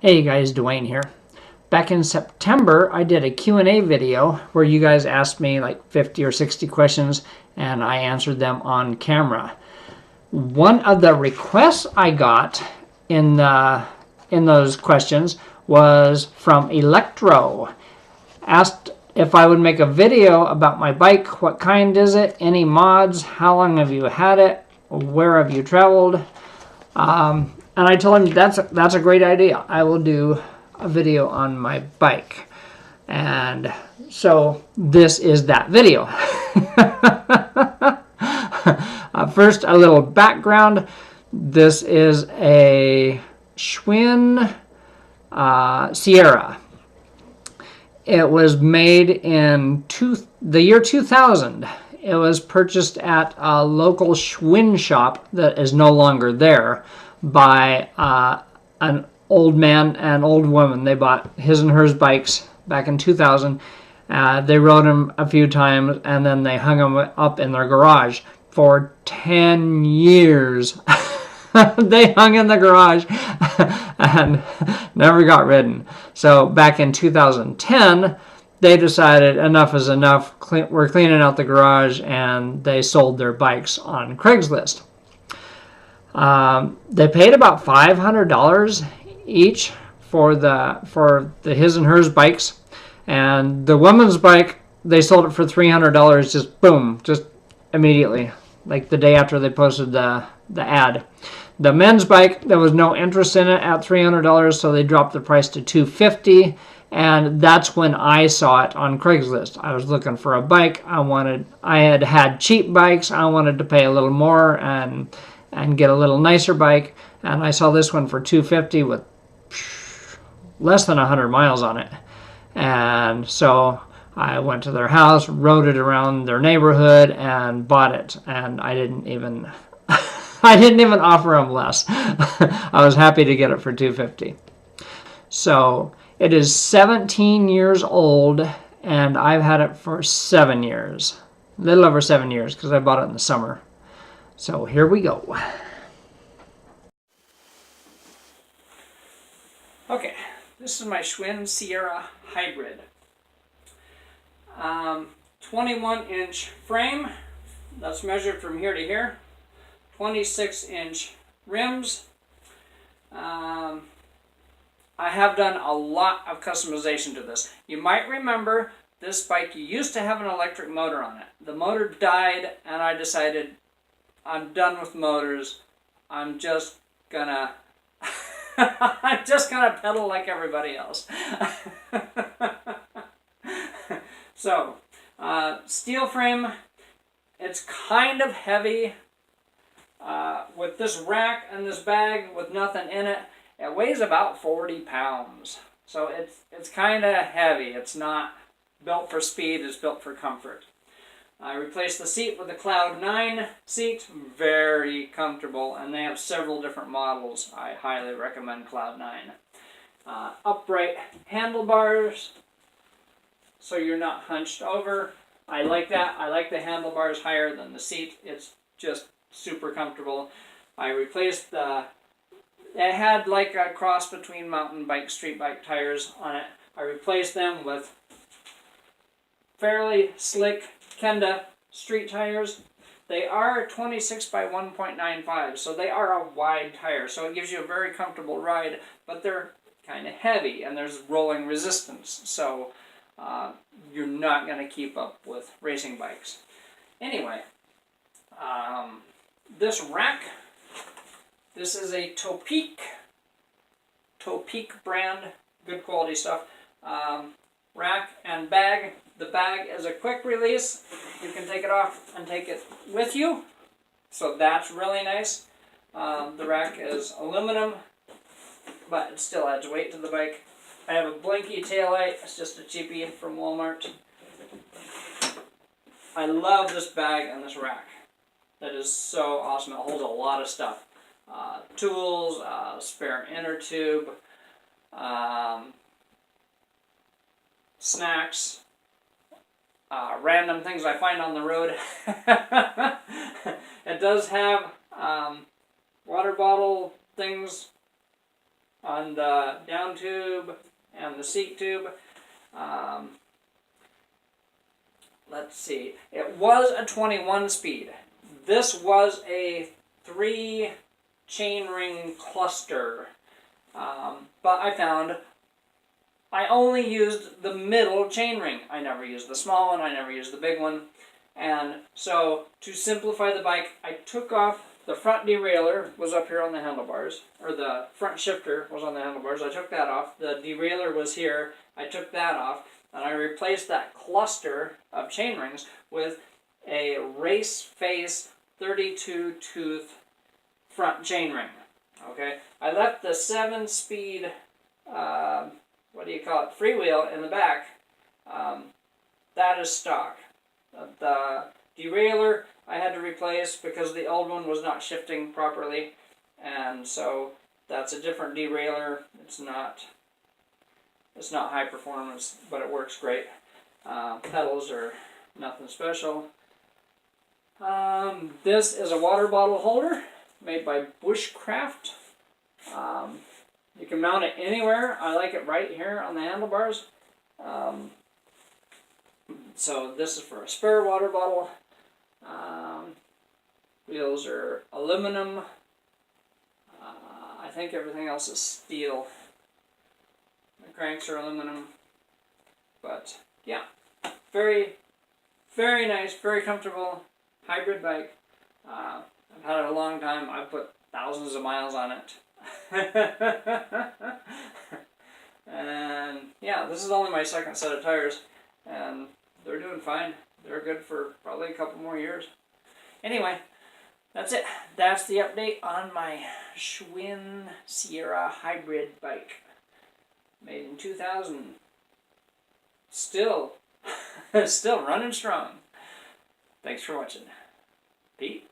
Hey guys, Dwayne here. Back in September, I did a Q&A video where you guys asked me like 50 or 60 questions and I answered them on camera. One of the requests I got in those questions was from Electro. Asked if I would make a video about my bike, what kind is it, any mods, how long have you had it, where have you traveled. And I told him that's a great idea. I will do a video on my bike. And so this is that video. First, a little background. This is a Schwinn Sierra. It was made in the year 2000. It was purchased at a local Schwinn shop that is no longer there by an old man and old woman. They bought his and hers bikes back in 2000. They rode them a few times and then they hung them up in their garage for 10 years. They hung in the garage and never got ridden. So back in 2010, they decided enough is enough. We're cleaning out the garage, and they sold their bikes on Craigslist. They paid about $500 each for the his and hers bikes, and the woman's bike, they sold it for $300. Just boom, just immediately, like the day after they posted the ad. The men's bike, there was no interest in it at $300, so they dropped the price to $250, and that's when I saw it on Craigslist. I was looking for a bike. I had cheap bikes. I wanted to pay a little more and get a little nicer bike, and I saw this one for $250 with less than 100 miles on it. And so I went to their house, rode it around their neighborhood, and bought it. And I didn't even offer them less. I was happy to get it for $250. So it is 17 years old, and I've had it for 7 years. A little over 7 years, because I bought it in the summer. So here we go. Okay, this is my Schwinn Sierra Hybrid. 21-inch frame, that's measured from here to here. 26-inch rims. I have done a lot of customization to this. You might remember this bike used to have an electric motor on it. The motor died, and I decided I'm done with motors. I'm just gonna pedal like everybody else. So, steel frame. It's kind of heavy. With this rack and this bag with nothing in it, it weighs about 40 pounds. So it's kind of heavy. It's not built for speed. It's built for comfort. I replaced the seat with a Cloud 9 seat. Very comfortable, and they have several different models. I highly recommend Cloud 9. Upright handlebars, so you're not hunched over. I like that. I like the handlebars higher than the seat. It's just super comfortable. I replaced it had like a cross between mountain bike, street bike tires on it. I replaced them with fairly slick Kenda street tires. They are 26 by 1.95, so they are a wide tire, so it gives you a very comfortable ride, but they're kind of heavy, and there's rolling resistance, so you're not going to keep up with racing bikes. Anyway, this rack, this is a Topeak brand, good quality stuff. Rack and bag. The bag is a quick release. You can take it off and take it with you, so that's really nice. The rack is aluminum, but it still adds weight to the bike. I have a blinky taillight. It's just a cheapie from Walmart. I love this bag and this rack. That is so awesome. It holds a lot of stuff. Tools, spare inner tube, snacks, random things I find on the road. It does have water bottle things on the down tube and the seat tube. Let's see. It was a 21 speed. This was a 3 chainring cluster. But I found I only used the middle chainring. I never used the small one. I never used the big one. And so to simplify the bike, I took off the front derailleur was up here on the handlebars, or the front shifter was on the handlebars. I took that off. The derailleur was here. I took that off, and I replaced that cluster of chain rings with a race face 32 tooth front chain ring. Okay, I left the 7-speed, freewheel in the back. That is stock. The derailleur I had to replace because the old one was not shifting properly, and so that's a different derailleur. It's not high performance, but it works great. Pedals are nothing special. This is a water bottle holder made by Bushcraft. You can mount it anywhere. I like it right here on the handlebars. So this is for a spare water bottle. Wheels are aluminum. I think everything else is steel. The cranks are aluminum. But yeah, very, very nice, very comfortable hybrid bike. I've had it a long time. I've put thousands of miles on it. And yeah, this is only my second set of tires, and they're doing fine. They're good for probably a couple more years. Anyway, that's it. That's the update on my Schwinn Sierra hybrid bike. Made in 2000. Still running strong. Thanks for watching. Pete?